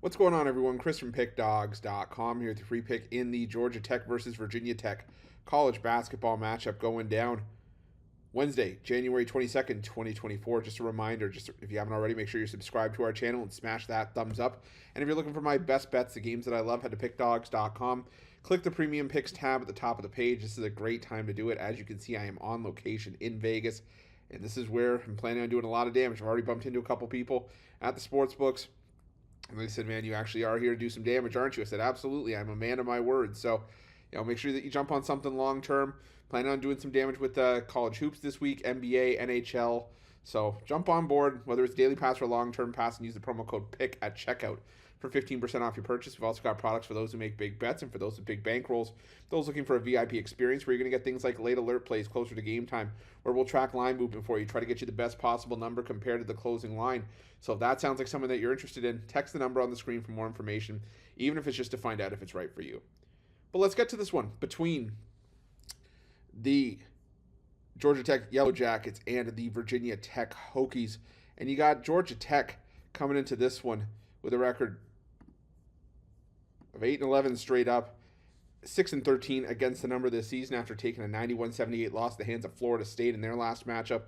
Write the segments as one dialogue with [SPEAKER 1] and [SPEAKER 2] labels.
[SPEAKER 1] What's going on, everyone? Chris from Pickdawgz.com here with the free pick in the Georgia Tech versus Virginia Tech college basketball matchup going down Wednesday, January 22nd, 2024. Just a reminder, just if you haven't already, make sure you're subscribed to our channel and smash that thumbs up. And if you're looking for my best bets, the games that I love, head to Pickdawgz.com. Click the Premium Picks tab at the top of the page. This is a great time to do it. As you can see, I am on location in Vegas, and this is where I'm planning on doing a lot of damage. I've already bumped into a couple people at the sportsbooks. And they said, man, you actually are here to do some damage, aren't you? I said, absolutely. I'm a man of my word. So, make sure that you jump on something long term. Planning on doing some damage with college hoops this week, NBA, NHL. So jump on board, whether it's daily pass or long-term pass, and use the promo code PICK at checkout for 15% off your purchase. We've also got products for those who make big bets and for those with big bankrolls. Those looking for a VIP experience where you're going to get things like late alert plays closer to game time, where we'll track line movement for you, try to get you the best possible number compared to the closing line. So if that sounds like something that you're interested in, text the number on the screen for more information, even if it's just to find out if it's right for you. But let's get to this one between the Georgia Tech Yellow Jackets and the Virginia Tech Hokies. And you got Georgia Tech coming into this one with a record of 8-11 straight up, 6-13 against the number this season after taking a 91-78 loss at the hands of Florida State in their last matchup.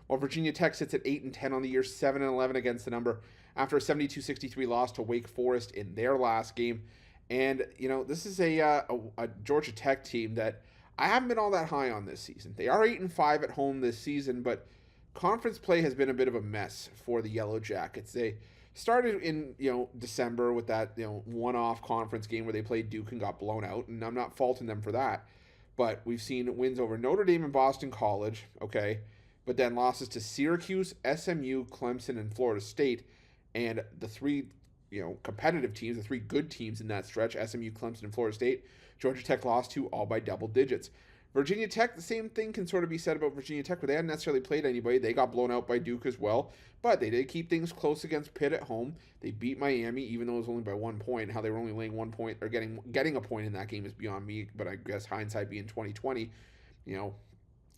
[SPEAKER 1] While Virginia Tech sits at 8-10 on the year, 7-11 against the number after a 72-63 loss to Wake Forest in their last game. And, this is a Georgia Tech team that I haven't been all that high on this season. They are 8-5 at home this season, but conference play has been a bit of a mess for the Yellow Jackets. They started in December with that one-off conference game where they played Duke and got blown out, and I'm not faulting them for that. But we've seen wins over Notre Dame and Boston College, okay, but then losses to Syracuse, SMU, Clemson, and Florida State, and the three competitive teams, the three good teams in that stretch, SMU, Clemson, and Florida State, Georgia Tech lost to all by double digits. Virginia Tech, the same thing can sort of be said about Virginia Tech, but they hadn't necessarily played anybody. They got blown out by Duke as well, but they did keep things close against Pitt at home. They beat Miami, even though it was only by 1 point. How they were only laying 1 point or getting a point in that game is beyond me, but I guess hindsight being 2020,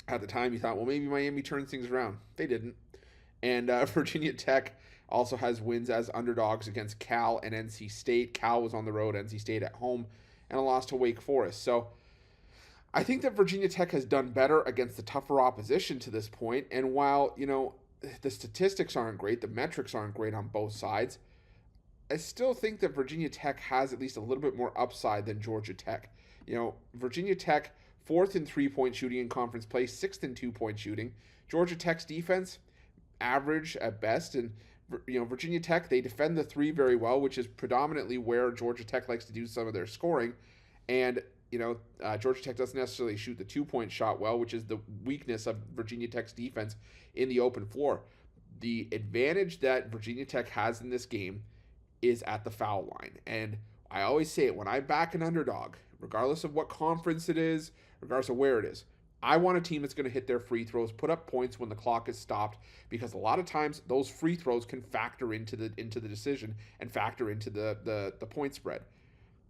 [SPEAKER 1] at the time you thought, well, maybe Miami turns things around. They didn't. And Virginia Tech also has wins as underdogs against Cal and NC State. Cal was on the road, NC State at home, and a loss to Wake Forest. So I think that Virginia Tech has done better against the tougher opposition to this point. And while, the statistics aren't great, the metrics aren't great on both sides, I still think that Virginia Tech has at least a little bit more upside than Georgia Tech. Virginia Tech, 4th in three-point shooting in conference play, 6th in two-point shooting. Georgia Tech's defense, average at best. And, Virginia Tech, they defend the three very well, which is predominantly where Georgia Tech likes to do some of their scoring. And, Georgia Tech doesn't necessarily shoot the two-point shot well, which is the weakness of Virginia Tech's defense in the open floor. The advantage that Virginia Tech has in this game is at the foul line. And I always say it, when I back an underdog, regardless of what conference it is, regardless of where it is, I want a team that's going to hit their free throws, put up points when the clock is stopped, because a lot of times those free throws can factor into the decision and factor into the point spread.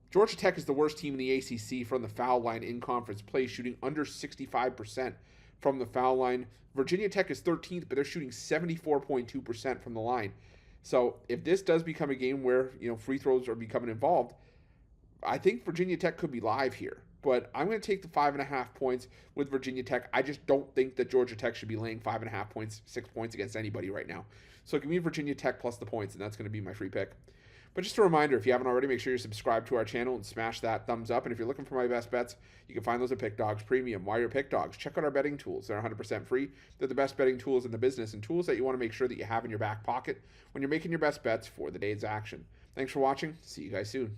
[SPEAKER 1] Georgia Tech is the worst team in the ACC from the foul line in conference play, shooting under 65% from the foul line. Virginia Tech is 13th, but they're shooting 74.2% from the line. So if this does become a game where free throws are becoming involved, I think Virginia Tech could be live here. But I'm going to take the 5.5 points with Virginia Tech. I just don't think that Georgia Tech should be laying 5.5 points, 6 points against anybody right now. So give me Virginia Tech plus the points, and that's going to be my free pick. But just a reminder, if you haven't already, make sure you're subscribed to our channel and smash that thumbs up. And if you're looking for my best bets, you can find those at Pickdawgz Premium. While you're at Pickdawgz, check out our betting tools. They're 100% free. They're the best betting tools in the business and tools that you want to make sure that you have in your back pocket when you're making your best bets for the day's action. Thanks for watching. See you guys soon.